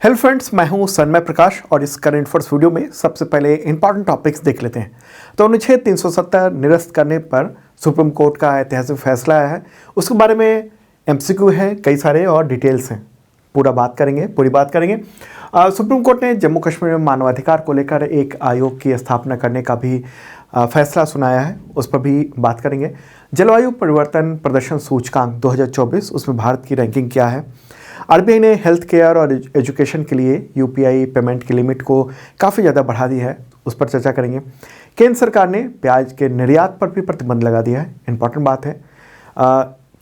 Hello friends, मैं हूं सन्मय प्रकाश और इस करंट अफेयर्स वीडियो में सबसे पहले इंपॉर्टेंट टॉपिक्स देख लेते हैं। तो अनुच्छेद 370 निरस्त करने पर सुप्रीम कोर्ट का ऐतिहासिक फैसला आया है। उसके बारे में एमसीक्यू है कई सारे और डिटेल्स हैं। पूरी बात करेंगे। सुप्रीम कोर्ट ने जम्मू कश्मीर में मानवाधिकार को लेकर एक आयोग की स्थापना करने का भी फैसला सुनाया है, उस पर भी बात करेंगे। जलवायु परिवर्तन प्रदर्शन सूचकांक 2024, उसमें भारत की रैंकिंग क्या है। आरबीआई ने हेल्थ केयर और एजुकेशन के लिए यूपीआई पेमेंट की लिमिट को काफ़ी ज़्यादा बढ़ा दी है, उस पर चर्चा करेंगे। केंद्र सरकार ने प्याज के निर्यात पर भी प्रतिबंध लगा दिया है, इंपॉर्टेंट बात है।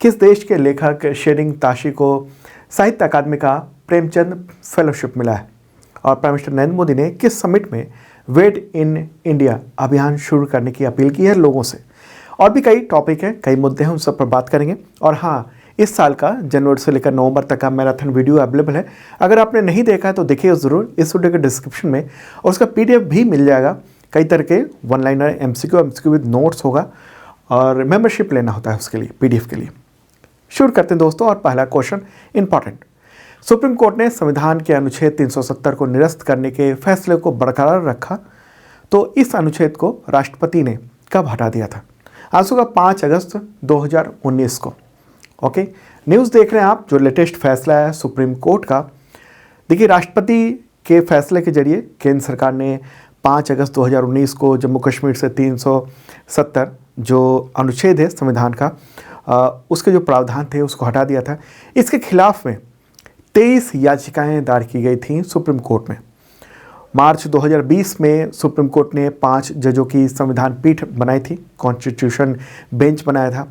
किस देश के लेखक शेरिंग ताशी को साहित्य अकादमी का प्रेमचंद फेलोशिप मिला है। और प्राइम मिनिस्टर नरेंद्र मोदी ने किस समिट में वेड इन इंडिया अभियान शुरू करने की अपील की है लोगों से। और भी कई टॉपिक हैं, कई मुद्दे हैं, उन सब पर बात करेंगे। और हाँ, इस साल का जनवरी से लेकर नवंबर तक का मैराथन वीडियो अवेलेबल है। अगर आपने नहीं देखा है तो देखिए ज़रूर, इस वीडियो के डिस्क्रिप्शन में, और उसका पीडीएफ भी मिल जाएगा। कई तरह के one liner MCQ with notes होगा और मेंबरशिप लेना होता है उसके लिए, पीडीएफ के लिए। शुरू करते हैं दोस्तों। और पहला क्वेश्चन इंपॉर्टेंट। सुप्रीम कोर्ट ने संविधान के अनुच्छेद 370 को निरस्त करने के फैसले को बरकरार रखा, तो इस अनुच्छेद को राष्ट्रपति ने कब हटा दिया था। आंसर होगा 5 अगस्त 2019 को। ओके, न्यूज़ देख रहे हैं आप, जो लेटेस्ट फैसला है सुप्रीम कोर्ट का। देखिए, राष्ट्रपति के फैसले के जरिए केंद्र सरकार ने 5 अगस्त 2019 को जम्मू कश्मीर से 370 जो अनुच्छेद है संविधान का, उसके जो प्रावधान थे उसको हटा दिया था। इसके खिलाफ में 23 याचिकाएं दायर की गई थी सुप्रीम कोर्ट में। मार्च 2020 में सुप्रीम कोर्ट ने 5 जजों की संविधान पीठ बनाई थी, कॉन्स्टिट्यूशन बेंच बनाया था।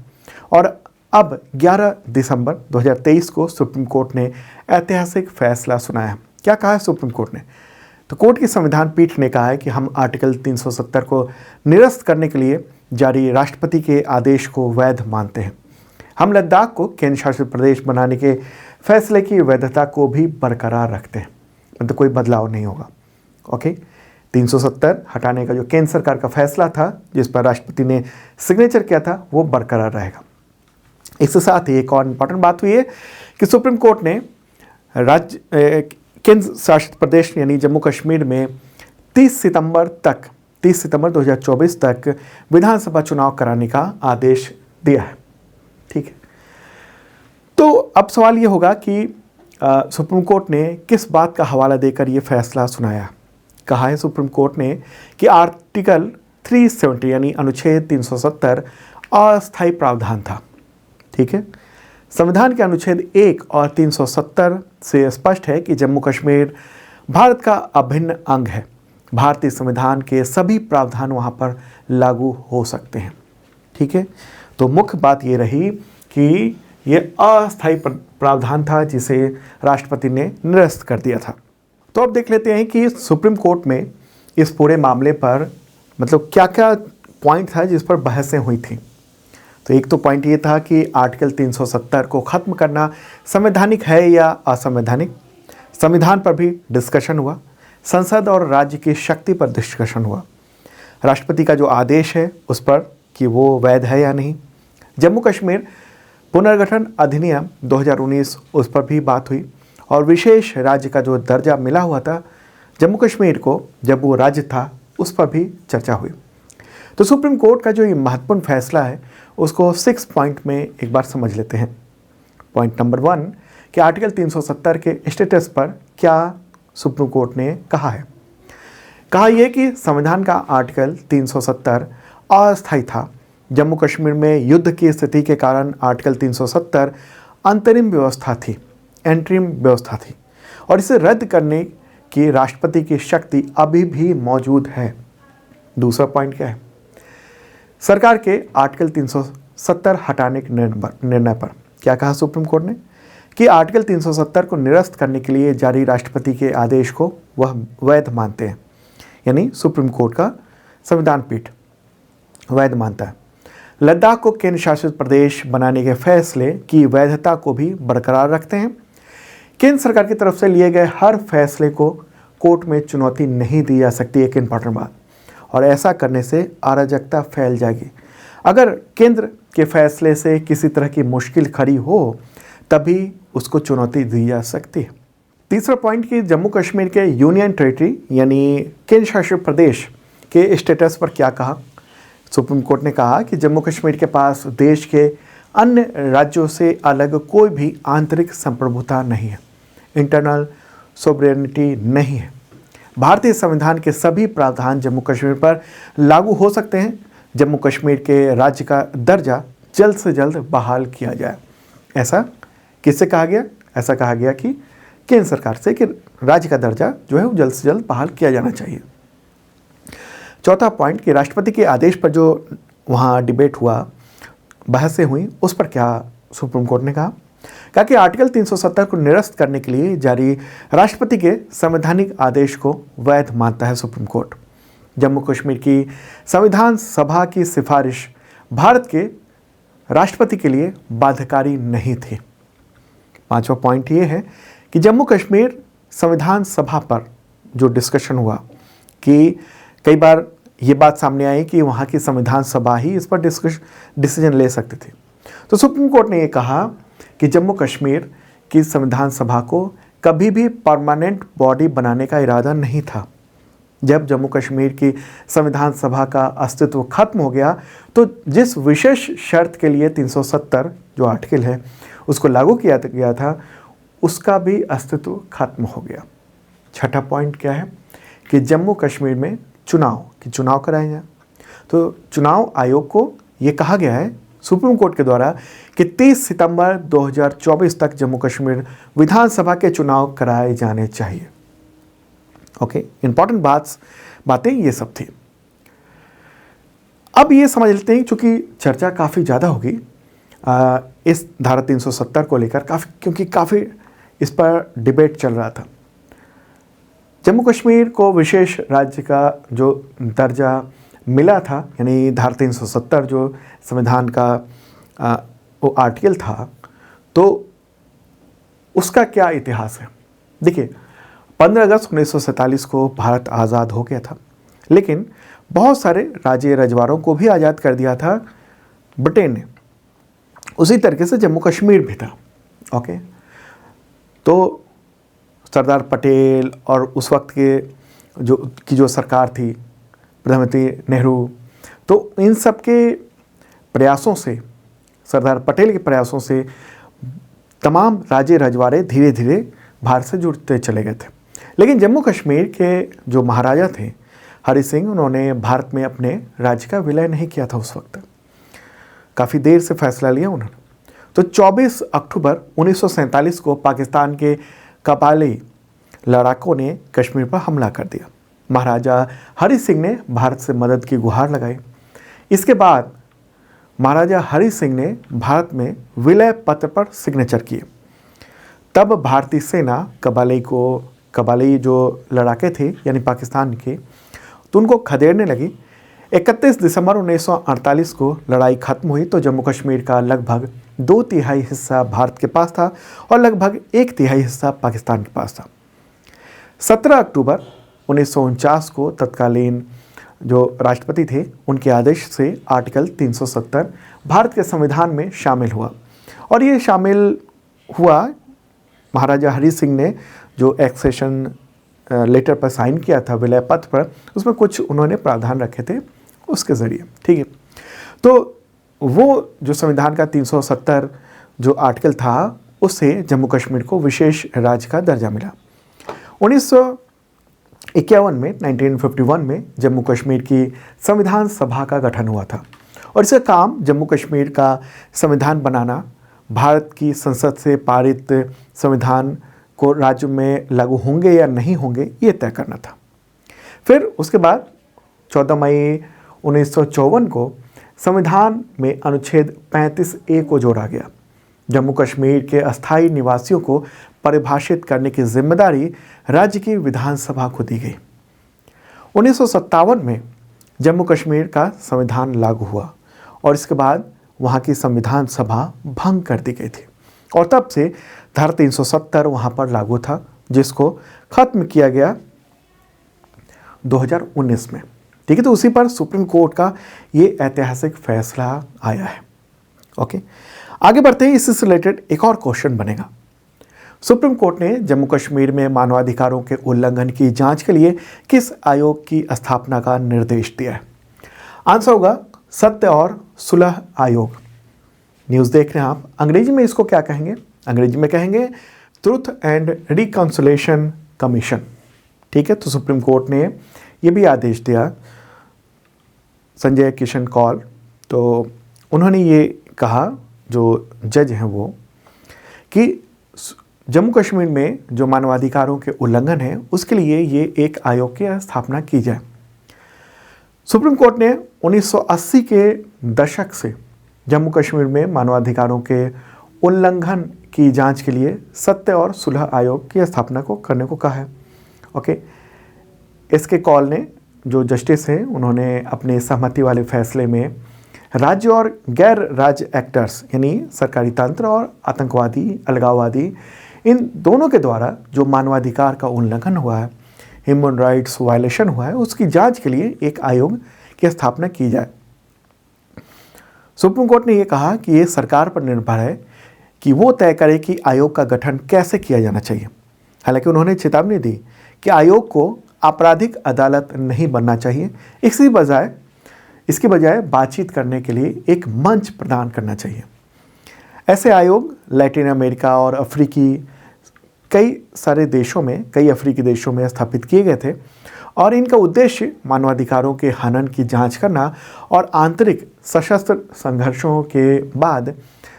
और अब 11 दिसंबर 2023 को सुप्रीम कोर्ट ने ऐतिहासिक फैसला सुनाया। क्या कहा है सुप्रीम कोर्ट ने? तो कोर्ट की संविधान पीठ ने कहा है कि हम आर्टिकल 370 को निरस्त करने के लिए जारी राष्ट्रपति के आदेश को वैध मानते हैं। हम लद्दाख को केंद्र शासित प्रदेश बनाने के फैसले की वैधता को भी बरकरार रखते हैं, मतलब कोई बदलाव नहीं होगा। ओके, 370 हटाने का जो केंद्र सरकार का फैसला था, जिस पर राष्ट्रपति ने सिग्नेचर किया था, वो बरकरार रहेगा। इसके साथ ही एक और इम्पॉर्टेंट बात हुई है कि सुप्रीम कोर्ट ने केंद्र शासित प्रदेश यानी जम्मू कश्मीर में 30 सितंबर 2024 तक विधानसभा चुनाव कराने का आदेश दिया है। ठीक है, तो अब सवाल ये होगा कि सुप्रीम कोर्ट ने किस बात का हवाला देकर ये फैसला सुनाया। कहा है सुप्रीम कोर्ट ने कि आर्टिकल 370 यानी अनुच्छेद 370 अस्थायी प्रावधान था। ठीक है, संविधान के अनुच्छेद 1 और 370 से स्पष्ट है कि जम्मू कश्मीर भारत का अभिन्न अंग है। भारतीय संविधान के सभी प्रावधान वहाँ पर लागू हो सकते हैं। ठीक है, तो मुख्य बात ये रही कि ये अस्थायी प्रावधान था जिसे राष्ट्रपति ने निरस्त कर दिया था। तो अब देख लेते हैं कि सुप्रीम कोर्ट में इस पूरे मामले पर मतलब क्या क्या पॉइंट था जिस पर बहसें हुई थी। तो एक तो पॉइंट ये था कि आर्टिकल 370 को ख़त्म करना संवैधानिक है या असंवैधानिक। संविधान पर भी डिस्कशन हुआ, संसद और राज्य की शक्ति पर डिस्कशन हुआ, राष्ट्रपति का जो आदेश है उस पर कि वो वैध है या नहीं, जम्मू कश्मीर पुनर्गठन अधिनियम 2019 उस पर भी बात हुई, और विशेष राज्य का जो दर्जा मिला हुआ था जम्मू कश्मीर को जब वो राज्य था, उस पर भी चर्चा हुई। तो सुप्रीम कोर्ट का जो ये महत्वपूर्ण फैसला है उसको 6 पॉइंट में एक बार समझ लेते हैं। पॉइंट नंबर 1 कि आर्टिकल 370 के स्टेटस पर क्या सुप्रीम कोर्ट ने कहा है। कहा यह कि संविधान का आर्टिकल 370 अस्थायी था। जम्मू कश्मीर में युद्ध की स्थिति के कारण आर्टिकल 370 अंतरिम व्यवस्था थी, एंट्रीम व्यवस्था थी, और इसे रद्द करने की राष्ट्रपति की शक्ति अभी भी मौजूद है। दूसरा पॉइंट क्या है? सरकार के आर्टिकल 370 हटाने के निर्णय पर क्या कहा सुप्रीम कोर्ट ने कि आर्टिकल 370 को निरस्त करने के लिए जारी राष्ट्रपति के आदेश को वह वैध मानते हैं, यानी सुप्रीम कोर्ट का संविधान पीठ वैध मानता है। लद्दाख को केंद्र शासित प्रदेश बनाने के फैसले की वैधता को भी बरकरार रखते हैं। केंद्र सरकार की तरफ से लिए गए हर फैसले को कोर्ट में चुनौती नहीं दी जा सकती, एक इंपॉर्टेंट बात, और ऐसा करने से अराजकता फैल जाएगी। अगर केंद्र के फैसले से किसी तरह की मुश्किल खड़ी हो तभी उसको चुनौती दी जा सकती है। तीसरा पॉइंट कि जम्मू कश्मीर के यूनियन टेरिटरी यानी केंद्र शासित प्रदेश के स्टेटस पर क्या कहा। सुप्रीम कोर्ट ने कहा कि जम्मू कश्मीर के पास देश के अन्य राज्यों से अलग कोई भी आंतरिक संप्रभुता नहीं है, इंटरनल सोवरेनिटी नहीं है। भारतीय संविधान के सभी प्रावधान जम्मू कश्मीर पर लागू हो सकते हैं। जम्मू कश्मीर के राज्य का दर्जा जल्द से जल्द बहाल किया जाए। ऐसा किससे कहा गया? ऐसा कहा गया कि केंद्र सरकार से कि राज्य का दर्जा जो है वो जल्द से जल्द बहाल किया जाना चाहिए। चौथा पॉइंट कि राष्ट्रपति के आदेश पर जो वहाँ डिबेट हुआ, बहसें हुई, उस पर क्या सुप्रीम कोर्ट ने कहा कि आर्टिकल 370 को निरस्त करने के लिए जारी राष्ट्रपति के संवैधानिक आदेश को वैध मानता है सुप्रीम कोर्ट। जम्मू कश्मीर की संविधान सभा की सिफारिश भारत के राष्ट्रपति के लिए बाध्यकारी नहीं थी। पांचवा पॉइंट ये है कि जम्मू कश्मीर संविधान सभा पर जो डिस्कशन हुआ कि कई बार ये बात सामने आई कि वहाँ की संविधान सभा ही इस पर डिसीजन ले सकती थी। तो सुप्रीम कोर्ट ने ये कहा कि जम्मू कश्मीर की संविधान सभा को कभी भी परमानेंट बॉडी बनाने का इरादा नहीं था। जब जम्मू कश्मीर की संविधान सभा का अस्तित्व खत्म हो गया तो जिस विशेष शर्त के लिए 370 जो आर्टिकल है उसको लागू किया गया था, उसका भी अस्तित्व खत्म हो गया। छठा पॉइंट क्या है कि जम्मू कश्मीर में चुनाव कराए जाए। तो चुनाव आयोग को ये कहा गया है सुप्रीम कोर्ट के द्वारा कि 30 सितंबर 2024 तक जम्मू कश्मीर विधानसभा के चुनाव कराए जाने चाहिए। ओके, इंपॉर्टेंट बातें ये सब थी। अब ये समझ लेते हैं, चूंकि चर्चा काफ़ी ज़्यादा होगी इस धारा 370 को लेकर, क्योंकि काफ़ी इस पर डिबेट चल रहा था। जम्मू कश्मीर को विशेष राज्य का जो दर्जा मिला था, यानी धारा 370 जो संविधान का वो आर्टिकल था, तो उसका क्या इतिहास है। देखिए, 15 अगस्त 1947 को भारत आज़ाद हो गया था, लेकिन बहुत सारे राज्य रजवाड़ों को भी आज़ाद कर दिया था ब्रिटेन ने। उसी तरीके से जम्मू कश्मीर भी था। ओके, तो सरदार पटेल और उस वक्त के जो सरकार थी, प्रधानमंत्री नेहरू, तो इन सब के प्रयासों से, सरदार पटेल के प्रयासों से तमाम राज्य रजवाड़े धीरे धीरे भारत से जुड़ते चले गए थे। लेकिन जम्मू कश्मीर के जो महाराजा थे हरि सिंह, उन्होंने भारत में अपने राज्य का विलय नहीं किया था। उस वक्त काफ़ी देर से फैसला लिया उन्होंने। तो 24 अक्टूबर 1947 को पाकिस्तान के कबायली लड़ाकों ने कश्मीर पर हमला कर दिया। महाराजा हरि सिंह ने भारत से मदद की गुहार लगाई। इसके बाद महाराजा हरि सिंह ने भारत में विलय पत्र पर सिग्नेचर किए। तब भारतीय सेना कबायली जो लड़ाके थे यानी पाकिस्तान के, तो उनको खदेड़ने लगी। 31 दिसंबर 1948 को लड़ाई खत्म हुई तो जम्मू कश्मीर का लगभग 2/3 हिस्सा भारत के पास था और लगभग 1/3 हिस्सा पाकिस्तान के पास था। 17 अक्टूबर 1949 को तत्कालीन जो राष्ट्रपति थे, उनके आदेश से आर्टिकल 370 भारत के संविधान में शामिल हुआ। और ये शामिल हुआ, महाराजा हरि सिंह ने जो एक्सेशन लेटर पर साइन किया था विलय पत्र पर, उसमें कुछ उन्होंने प्रावधान रखे थे उसके ज़रिए। ठीक है, तो वो जो संविधान का 370 जो आर्टिकल था, उससे जम्मू कश्मीर को विशेष राज्य का दर्जा मिला। 1951 में जम्मू कश्मीर की संविधान सभा का गठन हुआ था और इसका काम जम्मू कश्मीर का संविधान बनाना, भारत की संसद से पारित संविधान को राज्य में लागू होंगे या नहीं होंगे ये तय करना था। फिर उसके बाद 14 मई 1954 को संविधान में अनुच्छेद 35A को जोड़ा गया। जम्मू कश्मीर के अस्थायी निवासियों को परिभाषित करने की जिम्मेदारी राज्य की विधानसभा को दी गई। 1957 में जम्मू कश्मीर का संविधान लागू हुआ और इसके बाद वहाँ की संविधान सभा भंग कर दी गई थी और तब से धारा 370 वहाँ पर लागू था, जिसको खत्म किया गया 2019 में। ठीक है, तो उसी पर सुप्रीम कोर्ट का ये ऐतिहासिक फैसला आया है। ओके, आगे बढ़ते हैं। इससे रिलेटेड एक और क्वेश्चन बनेगा। सुप्रीम कोर्ट ने जम्मू कश्मीर में मानवाधिकारों के उल्लंघन की जांच के लिए किस आयोग की स्थापना का निर्देश दिया है? आंसर होगा सत्य और सुलह आयोग। न्यूज़ देख रहे हैं आप। अंग्रेजी में इसको क्या कहेंगे? अंग्रेजी में कहेंगे ट्रुथ एंड रिकॉन्सिलेशन कमीशन। ठीक है, तो सुप्रीम कोर्ट ने ये भी आदेश दिया, संजय किशन कौल, तो उन्होंने ये कहा, जो जज हैं वो, कि जम्मू कश्मीर में जो मानवाधिकारों के उल्लंघन है उसके लिए ये एक आयोग की स्थापना की जाए। सुप्रीम कोर्ट ने 1980 के दशक से जम्मू कश्मीर में मानवाधिकारों के उल्लंघन की जांच के लिए सत्य और सुलह आयोग की स्थापना को करने को कहा है। ओके, इसके कॉल ने, जो जस्टिस हैं, उन्होंने अपने सहमति वाले फैसले में राज्य और गैर राज्य एक्टर्स यानी सरकारी तंत्र और आतंकवादी, अलगाववादी, इन दोनों के द्वारा जो मानवाधिकार का उल्लंघन हुआ है, ह्यूमन राइट्स वायलेशन हुआ है, उसकी जांच के लिए एक आयोग की स्थापना की जाए। सुप्रीम कोर्ट ने यह कहा कि ये सरकार पर निर्भर है कि वो तय करे कि आयोग का गठन कैसे किया जाना चाहिए। हालांकि उन्होंने चेतावनी दी कि आयोग को आपराधिक अदालत नहीं बनना चाहिए, इसकी बजाय बातचीत करने के लिए एक मंच प्रदान करना चाहिए। ऐसे आयोग लैटिन अमेरिका और कई अफ्रीकी देशों में स्थापित किए गए थे और इनका उद्देश्य मानवाधिकारों के हनन की जांच करना और आंतरिक सशस्त्र संघर्षों के बाद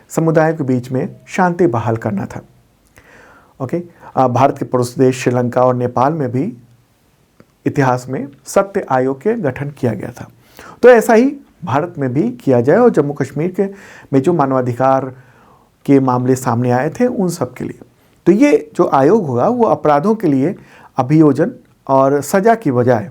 समुदायों के बीच में शांति बहाल करना था। ओके, भारत के पड़ोसी देश श्रीलंका और नेपाल में भी इतिहास में सत्य आयोग के गठन किया गया था। तो ऐसा ही भारत में भी किया जाए और जम्मू कश्मीर में जो मानवाधिकार के मामले सामने आए थे उन सब के लिए। तो ये जो आयोग होगा वो अपराधों के लिए अभियोजन और सजा की बजाय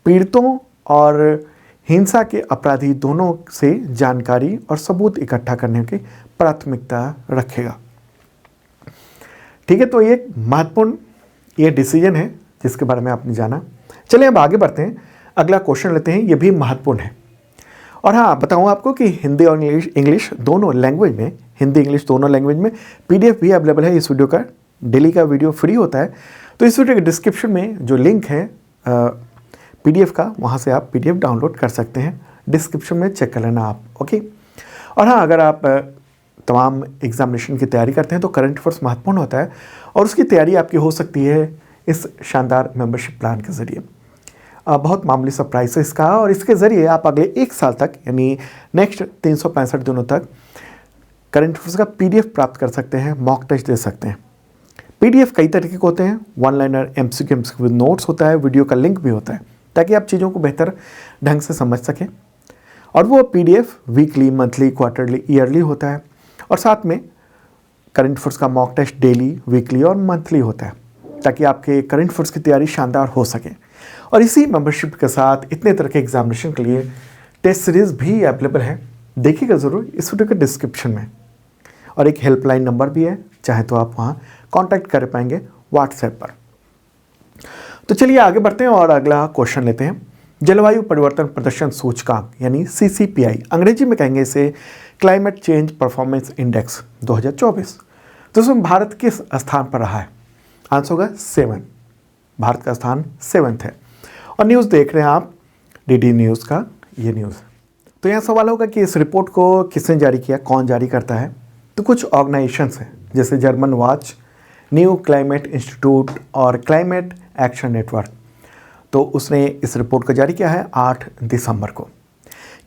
पीड़ितों और हिंसा के अपराधी दोनों से जानकारी और सबूत इकट्ठा करने की प्राथमिकता रखेगा। ठीक है, तो ये महत्वपूर्ण ये डिसीजन है जिसके बारे में आपने जाना। चलिए अब आगे बढ़ते हैं, अगला क्वेश्चन लेते हैं, ये भी महत्वपूर्ण है। और हाँ, बताऊँ आपको कि हिंदी और इंग्लिश दोनों लैंग्वेज में, हिंदी इंग्लिश दोनों लैंग्वेज में PDF भी अवेलेबल है। इस वीडियो का डेली का वीडियो फ्री होता है, तो इस वीडियो के डिस्क्रिप्शन में जो लिंक है PDF का, वहाँ से आप PDF डाउनलोड कर सकते हैं। डिस्क्रिप्शन में चेक कर लेना आप। ओके, और हाँ, अगर आप तमाम एग्जामिनेशन की तैयारी करते हैं तो करंट अफेयर्स महत्वपूर्ण होता है और उसकी तैयारी आपकी हो सकती है इस शानदार मेंबरशिप प्लान के ज़रिए। बहुत मामूली सा प्राइस है इसका और इसके ज़रिए आप अगले 1 साल तक यानी नेक्स्ट 365 दिनों तक करंट अफेयर्स का PDF प्राप्त कर सकते हैं, मॉक टेस्ट दे सकते हैं। PDF कई तरीके के होते हैं, 1 लाइनर, MCQ विद नोट्स होता है, वीडियो का लिंक भी होता है ताकि आप चीज़ों को बेहतर ढंग से समझ सकें। और वो PDF weekly, monthly, quarterly, yearly होता है और साथ में करंट अफेयर्स का मॉक टेस्ट डेली, वीकली और मंथली होता है ताकि आपके करंट अफेयर्स की तैयारी शानदार हो सके। और इसी मेंबरशिप के साथ इतने तरह के एग्जामिनेशन के लिए टेस्ट सीरीज़ भी अवेलेबल है, देखिएगा ज़रूर इस वीडियो के डिस्क्रिप्शन में। और एक हेल्पलाइन नंबर भी है, चाहे तो आप वहाँ कांटेक्ट कर पाएंगे व्हाट्सएप पर। तो चलिए आगे बढ़ते हैं और अगला क्वेश्चन लेते हैं। जलवायु परिवर्तन प्रदर्शन सूचकांक यानी CCPI, अंग्रेजी में कहेंगे इसे क्लाइमेट चेंज परफॉर्मेंस इंडेक्स 2024, तो इसमें भारत किस स्थान पर रहा है? आंसर होगा 7। भारत का स्थान 7th है। और न्यूज़ देख रहे हैं आप DD न्यूज़ का ये न्यूज़। तो यहाँ सवाल होगा कि इस रिपोर्ट को किसने जारी किया, कौन जारी करता है? तो कुछ ऑर्गेनाइजेशंस हैं जैसे German watch, new climate institute और क्लाइमेट एक्शन नेटवर्क। तो उसने इस रिपोर्ट को जारी किया है 8 दिसंबर को।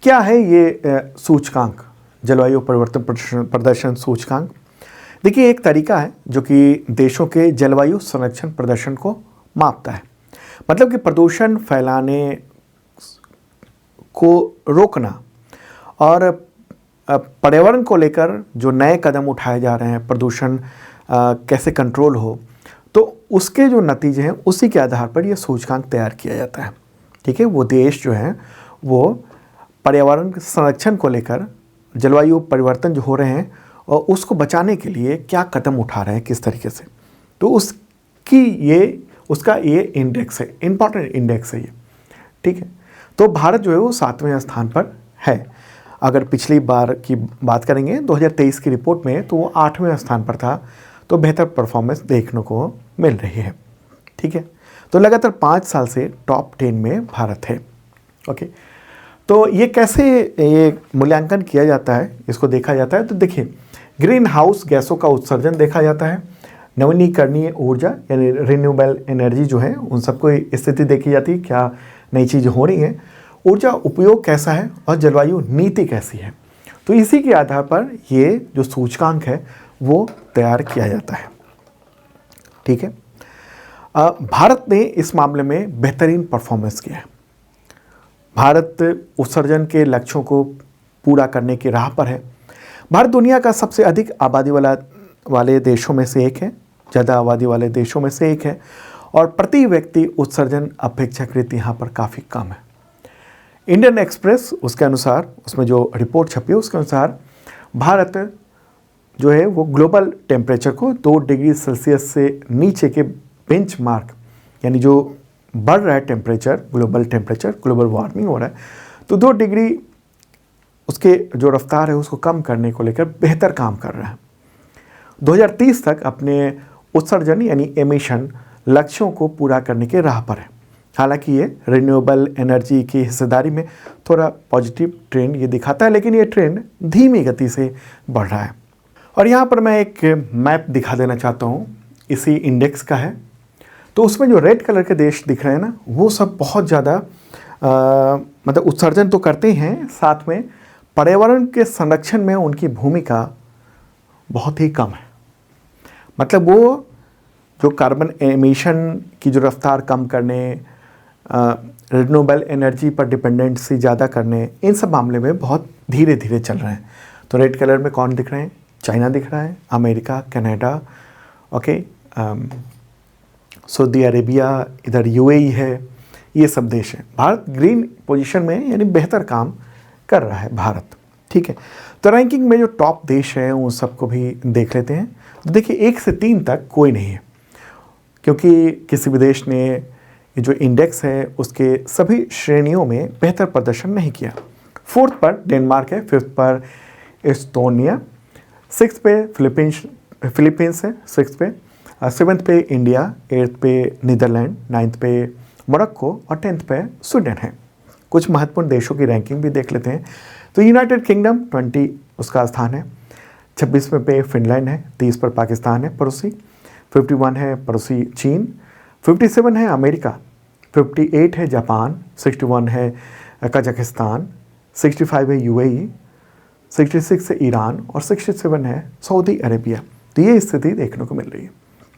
क्या है ये सूचकांक, जलवायु परिवर्तन प्रदर्शन सूचकांक? देखिए, एक तरीका है जो कि देशों के जलवायु संरक्षण प्रदर्शन को मापता है। मतलब कि प्रदूषण फैलाने को रोकना और पर्यावरण को लेकर जो नए कदम उठाए जा रहे हैं, प्रदूषण कैसे कंट्रोल हो, तो उसके जो नतीजे हैं उसी के आधार पर यह सूचकांक तैयार किया जाता है। ठीक है, वो देश जो हैं वो पर्यावरण संरक्षण को लेकर, जलवायु परिवर्तन जो हो रहे हैं और उसको बचाने के लिए क्या कदम उठा रहे हैं, किस तरीके से, तो उसका ये इंडेक्स है, इम्पॉर्टेंट इंडेक्स है ये। ठीक है, तो भारत जो है वो 7वें स्थान पर है। अगर पिछली बार की बात करेंगे 2023 की रिपोर्ट में तो वो 8वें स्थान पर था। तो बेहतर परफॉर्मेंस देखने को मिल रही है। ठीक है, तो लगातार 5 साल से टॉप 10 में भारत है। ओके, तो ये कैसे ये मूल्यांकन किया जाता है, इसको देखा जाता है। तो देखिए, ग्रीन हाउस गैसों का उत्सर्जन देखा जाता है, नवीनीकरणीय ऊर्जा यानी रिन्यूएबल एनर्जी जो है उन सबको स्थिति देखी जाती है, क्या नई चीज़ हो रही है, ऊर्जा उपयोग कैसा है और जलवायु नीति कैसी है। तो इसी के आधार पर ये जो सूचकांक है वो तैयार किया जाता है। ठीक है, भारत ने इस मामले में बेहतरीन परफॉर्मेंस किया है। भारत उत्सर्जन के लक्ष्यों को पूरा करने की राह पर है। भारत दुनिया का सबसे अधिक आबादी वाले देशों में से एक है, ज़्यादा आबादी वाले देशों में से एक है, और प्रति व्यक्ति उत्सर्जन अपेक्षाकृत यहाँ पर काफ़ी कम है। इंडियन एक्सप्रेस उसके अनुसार, उसमें जो रिपोर्ट छपी है उसके अनुसार भारत जो है वो ग्लोबल टेम्परेचर को 2 डिग्री सेल्सियस से नीचे के बेंचमार्क, यानी जो बढ़ रहा है टेम्परेचर, ग्लोबल वार्मिंग हो रहा है, तो 2 डिग्री उसके जो रफ्तार है उसको कम करने को लेकर बेहतर काम कर रहा है। 2030 तक अपने उत्सर्जन यानी एमिशन लक्ष्यों को पूरा करने के राह पर है। हालांकि ये रिन्यूएबल एनर्जी की हिस्सेदारी में थोड़ा पॉजिटिव ट्रेंड ये दिखाता है, लेकिन ये ट्रेंड धीमी गति से बढ़ रहा है। और यहाँ पर मैं एक मैप दिखा देना चाहता हूँ, इसी इंडेक्स का है। तो उसमें जो रेड कलर के देश दिख रहे हैं ना, वो सब बहुत ज़्यादा मतलब उत्सर्जन तो करते हैं, साथ में पर्यावरण के संरक्षण में उनकी भूमिका बहुत ही कम है। मतलब वो जो कार्बन एमिशन की जो रफ्तार कम करने, रिन्यूएबल एनर्जी पर डिपेंडेंसी ज़्यादा करने, इन सब मामले में बहुत धीरे धीरे चल रहे हैं। तो रेड कलर में कौन दिख रहे हैं? चाइना दिख रहा है, America, Canada, okay, Saudi Arabia, इधर यूएई है, ये सब देश हैं। भारत ग्रीन पोजीशन में यानी बेहतर काम कर रहा है भारत। ठीक है, तो रैंकिंग में जो टॉप देश हैं उन सबको भी देख लेते हैं। तो देखिए 1 से 3 तक कोई नहीं है, क्योंकि किसी भी देश ने ये जो इंडेक्स है उसके सभी श्रेणियों में बेहतर प्रदर्शन नहीं किया। 4th पर डेनमार्क है, 5th पर एस्टोनिया, 6th पे फिलीपींस है, 6th पे, 7th पे इंडिया, 8th पे नीदरलैंड, 9th पे मोरक्को और 10th पे स्वीडन है। कुछ महत्वपूर्ण देशों की रैंकिंग भी देख लेते हैं। तो यूनाइटेड किंगडम 20 उसका स्थान है, 26वें पे फिनलैंड है, 30 पर पाकिस्तान है पड़ोसी, 51 है पड़ोसी चीन, 57 है अमेरिका, 58 है जापान, 61 है कजाकिस्तान, 65 है यूएई, 66 है ईरान और 67 है सऊदी अरेबिया। तो ये स्थिति देखने को मिल रही है।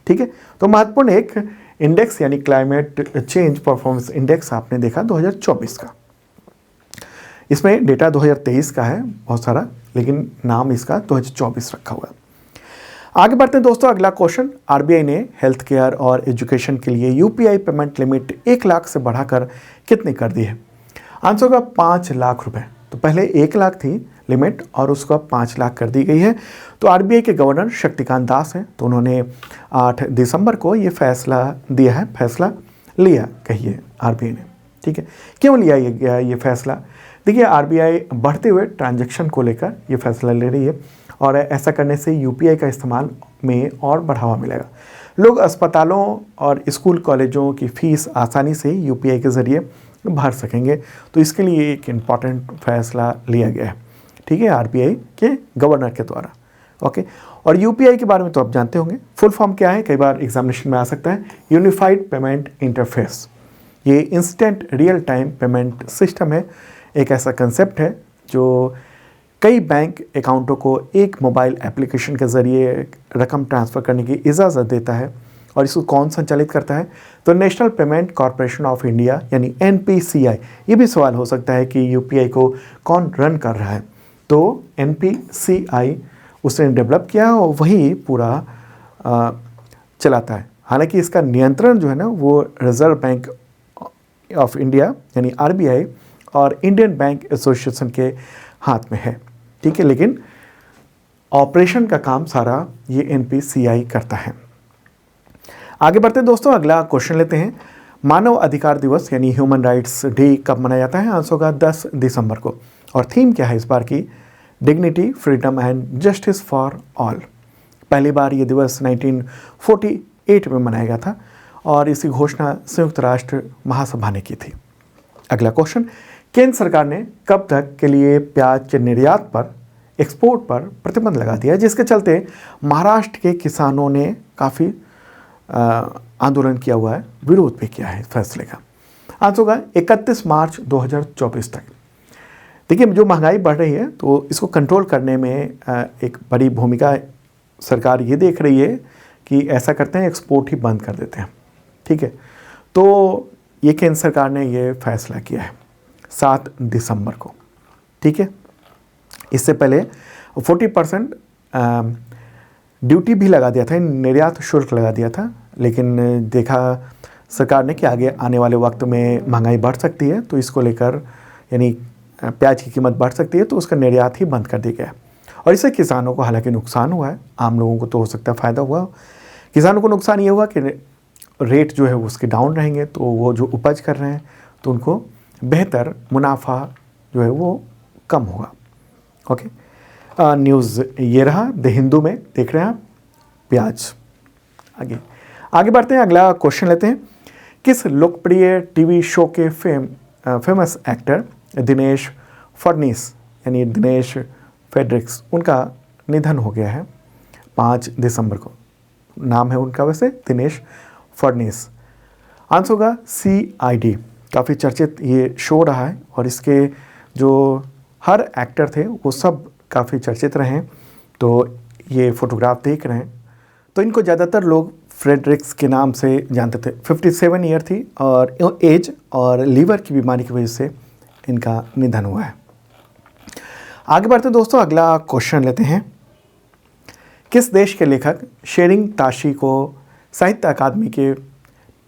ठीक है, तो महत्वपूर्ण एक इंडेक्स यानी क्लाइमेट चेंज परफॉर्मेंस इंडेक्स आपने देखा 2024 का। इसमें डेटा 2023 का है बहुत सारा, लेकिन नाम इसका 2024 रखा हुआ है। आगे बढ़ते हैं दोस्तों, अगला क्वेश्चन। आरबीआई ने हेल्थ केयर और एजुकेशन के लिए यूपीआई पेमेंट लिमिट 1 लाख से बढ़ाकर कितनी कर दी है? आंसर होगा 5 लाख रुपए। तो पहले 1 लाख थी लिमिट और उसको 5 लाख कर दी गई है। तो आरबीआई के गवर्नर शक्तिकांत दास हैं, तो उन्होंने 8 दिसंबर को ये फैसला दिया है, फैसला लिया कहिए आरबीआई ने। ठीक है, क्यों लिया गया ये फैसला? देखिए, आरबीआई बढ़ते हुए ट्रांजैक्शन को लेकर ये फैसला ले रही है और ऐसा करने से यूपीआई का इस्तेमाल में और बढ़ावा मिलेगा। लोग अस्पतालों और स्कूल कॉलेजों की फीस आसानी से यूपीआई के ज़रिए भर सकेंगे। तो इसके लिए एक इम्पॉर्टेंट फैसला लिया गया है, ठीक है, आरबीआई के गवर्नर के द्वारा। ओके, और यूपीआई के बारे में तो आप जानते होंगे, फुल फॉर्म क्या है, कई बार एग्जामिनेशन में आ सकता है। Unified payment interface. ये instant real time payment system है, एक ऐसा कंसेप्ट है जो कई बैंक अकाउंटों को एक मोबाइल एप्लीकेशन के ज़रिए रकम ट्रांसफ़र करने की इजाज़त देता है। और इसको कौन संचालित करता है? तो national payment corporation of India यानी एनपीसीआई। ये भी सवाल हो सकता है कि यूपीआई को कौन रन कर रहा है? तो एनपीसीआई उसने डेवलप किया और वही पूरा चलाता है। हालांकि इसका नियंत्रण जो है ना वो रिजर्व बैंक ऑफ इंडिया यानी आरबीआई और इंडियन बैंक एसोसिएशन के हाथ में है। ठीक है, लेकिन ऑपरेशन का काम सारा ये एनपीसीआई करता है। आगे बढ़ते हैं दोस्तों, अगला क्वेश्चन लेते हैं। मानव अधिकार दिवस यानी ह्यूमन राइट्स डे कब मनाया जाता है? आंसर होगा 10 दिसंबर को। और थीम क्या है इस बार की? Dignity, freedom and justice for all. पहली बार ये दिवस 1948 में मनाया गया था और इसकी घोषणा संयुक्त राष्ट्र महासभा ने की थी। अगला क्वेश्चन, केंद्र सरकार ने कब तक के लिए प्याज के निर्यात पर, एक्सपोर्ट पर प्रतिबंध लगा दिया, जिसके चलते महाराष्ट्र के किसानों ने काफ़ी आंदोलन किया हुआ है, विरोध भी किया है इस फैसले का। आंसर होगा 31 मार्च 2024 तक। देखिए, जो महंगाई बढ़ रही है तो इसको कंट्रोल करने में एक बड़ी भूमिका सरकार ये देख रही है कि ऐसा करते हैं एक्सपोर्ट ही बंद कर देते हैं। ठीक है, तो ये केंद्र सरकार ने ये फैसला किया है 7 दिसंबर को। ठीक है, इससे पहले 40% ड्यूटी भी लगा दिया था, निर्यात शुल्क लगा दिया था, लेकिन देखा सरकार ने कि आगे आने वाले वक्त में महंगाई बढ़ सकती है, तो इसको लेकर यानी प्याज की कीमत बढ़ सकती है, तो उसका निर्यात ही बंद कर दिया गया। और इससे किसानों को हालांकि नुकसान हुआ है, आम लोगों को तो हो सकता है फ़ायदा हुआ। किसानों को नुकसान ये हुआ कि रेट जो है उसके डाउन रहेंगे, तो वो जो उपज कर रहे हैं तो उनको बेहतर मुनाफा जो है वो कम होगा। ओके, न्यूज़ ये रहा द हिंदू में, देख रहे हैं आप प्याज। आगे बढ़ते हैं, अगला क्वेश्चन लेते हैं। किस लोकप्रिय टीवी शो के फेमस एक्टर दिनेश फडणीस यानी दिनेश फेडरिक्स, उनका निधन हो गया है 5 दिसंबर को। नाम है उनका वैसे दिनेश फडणीस। आंसर होगा CID। काफ़ी चर्चित ये शो रहा है और इसके जो हर एक्टर थे वो सब काफ़ी चर्चित रहे हैं। तो ये फोटोग्राफ देख रहे हैं तो इनको ज़्यादातर लोग फ्रेडरिक्स के नाम से जानते थे। 57 ईयर थी और एज और लीवर की बीमारी की वजह से इनका निधन हुआ है। आगे बढ़ते दोस्तों, अगला क्वेश्चन लेते हैं। किस देश के लेखक शेरिंग ताशी को साहित्य अकादमी के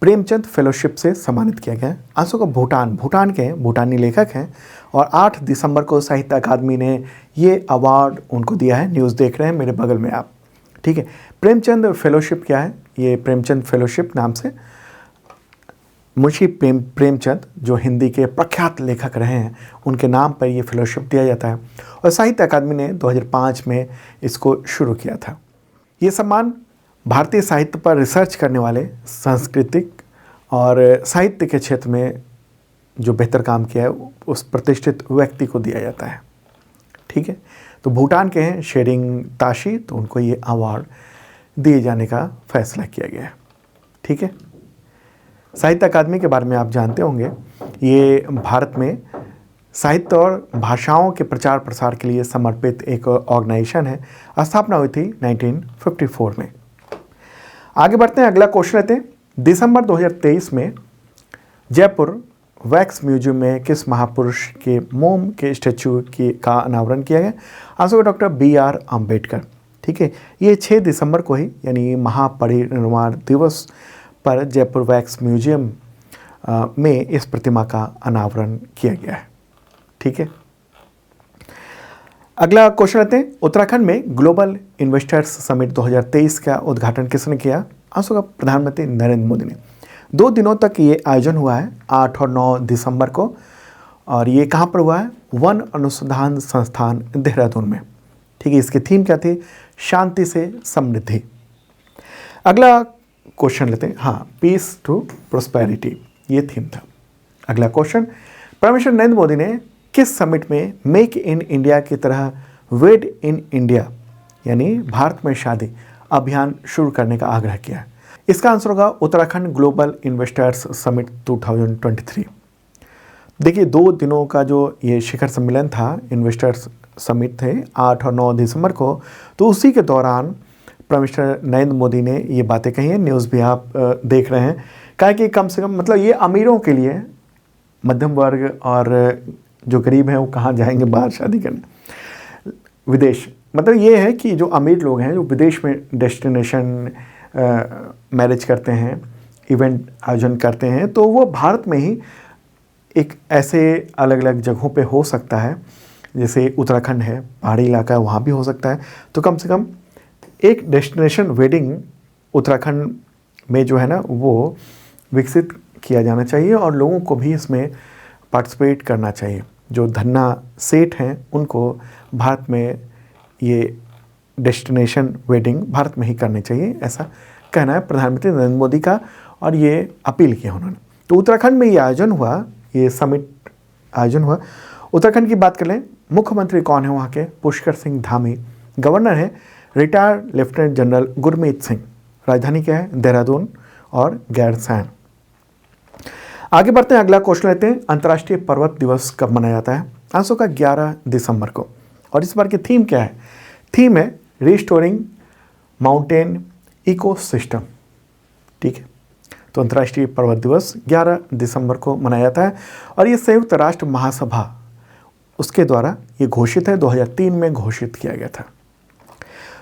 प्रेमचंद फेलोशिप से सम्मानित किया गया है? आंसर का भूटान के भूटानी लेखक हैं और 8 दिसंबर को साहित्य अकादमी ने ये अवार्ड उनको दिया है। न्यूज़ देख रहे हैं मेरे बगल में आप। ठीक है, प्रेमचंद फेलोशिप क्या है? ये प्रेमचंद फेलोशिप नाम से मुंशी प्रेमचंद जो हिंदी के प्रख्यात लेखक रहे हैं उनके नाम पर ये फेलोशिप दिया जाता है और साहित्य अकादमी ने 2005 में इसको शुरू किया था। ये सम्मान भारतीय साहित्य पर रिसर्च करने वाले, सांस्कृतिक और साहित्य के क्षेत्र में जो बेहतर काम किया है उस प्रतिष्ठित व्यक्ति को दिया जाता है। ठीक है, तो भूटान के हैं शेरिंग ताशी, तो उनको ये अवार्ड दिए जाने का फैसला किया गया है। ठीक है, साहित्य अकादमी के बारे में आप जानते होंगे, ये भारत में साहित्य और भाषाओं के प्रचार प्रसार के लिए समर्पित एक ऑर्गेनाइजेशन है। स्थापना हुई थी 1954 में। आगे बढ़ते हैं, अगला क्वेश्चन लेते हैं। दिसंबर 2023 में जयपुर वैक्स म्यूजियम में किस महापुरुष के मोम के स्टैचू का अनावरण किया गया? Answer doctor BR Ambedkar. ठीक है, ये 6 दिसंबर को ही यानी महापरिनिर्वाण दिवस पर जयपुर वैक्स म्यूजियम में इस प्रतिमा का अनावरण किया गया है। ठीक है, अगला क्वेश्चन लेते हैं। उत्तराखंड में ग्लोबल इन्वेस्टर्स समिट 2023 का उद्घाटन किसने किया? आंसर का प्रधानमंत्री नरेंद्र मोदी ने। 2 दिनों तक ये आयोजन हुआ है, 8 और 9 दिसंबर को, और ये कहाँ पर हुआ है? वन अनुसंधान संस्थान देहरादून में। ठीक है, इसकी थीम क्या थी? शांति से समृद्धि। अगला क्वेश्चन लेते हैं। हाँ, पीस टू प्रोस्पेरिटी, ये थीम था। अगला question, prime minister Narendra Modi ने किस समिट में मेक इन इंडिया की तरह वेड इन इंडिया यानी भारत में शादी अभियान शुरू करने का आग्रह किया है? इसका आंसर होगा उत्तराखंड ग्लोबल इन्वेस्टर्स समिट 2023। देखिए, 2 दिनों का जो ये शिखर सम्मेलन था, इन्वेस्टर्स समिट थे 8 और 9 दिसंबर को, तो उसी के दौरान प्राइम मिनिस्टर नरेंद्र मोदी ने ये बातें कही हैं। न्यूज़ भी आप देख रहे हैं। कहा कि कम से कम मतलब ये अमीरों के लिए, मध्यम वर्ग और जो गरीब हैं वो कहाँ जाएंगे बाहर शादी करने, विदेश। मतलब ये है कि जो अमीर लोग हैं जो विदेश में डेस्टिनेशन मैरिज करते हैं, इवेंट आयोजन करते हैं, तो वो भारत में ही एक ऐसे अलग अलग जगहों पे हो सकता है, जैसे उत्तराखंड है, पहाड़ी इलाका है, वहाँ भी हो सकता है। तो कम से कम एक डेस्टिनेशन वेडिंग उत्तराखंड में जो है ना वो विकसित किया जाना चाहिए और लोगों को भी इसमें पार्टिसिपेट करना चाहिए। जो धन्ना सेठ हैं उनको भारत में ये डेस्टिनेशन वेडिंग भारत में ही करनी चाहिए, ऐसा कहना है प्रधानमंत्री नरेंद्र मोदी का, और ये अपील किया उन्होंने। तो उत्तराखंड में ये आयोजन हुआ, ये समिट आयोजन हुआ। उत्तराखंड की बात कर लें, मुख्यमंत्री कौन है वहाँ के? पुष्कर सिंह धामी। गवर्नर है retired lieutenant general Gurmeet Singh. राजधानी क्या है? देहरादून और गैरसैंण। आगे बढ़ते हैं, अगला क्वेश्चन लेते हैं। अंतर्राष्ट्रीय पर्वत दिवस कब मनाया जाता है? आंसर का 11 दिसंबर को। और इस बार की थीम क्या है? थीम है रिस्टोरिंग माउंटेन इकोसिस्टम। ठीक है, तो अंतर्राष्ट्रीय पर्वत दिवस 11 दिसंबर को मनाया जाता है और ये संयुक्त राष्ट्र महासभा उसके द्वारा ये घोषित है, 2003 में घोषित किया गया था।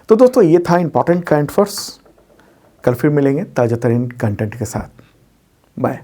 तो दोस्तों ये था इंपॉर्टेंट करंट अफेयर्स। कल फिर मिलेंगे ताज़ा तरीन कंटेंट के साथ। बाय।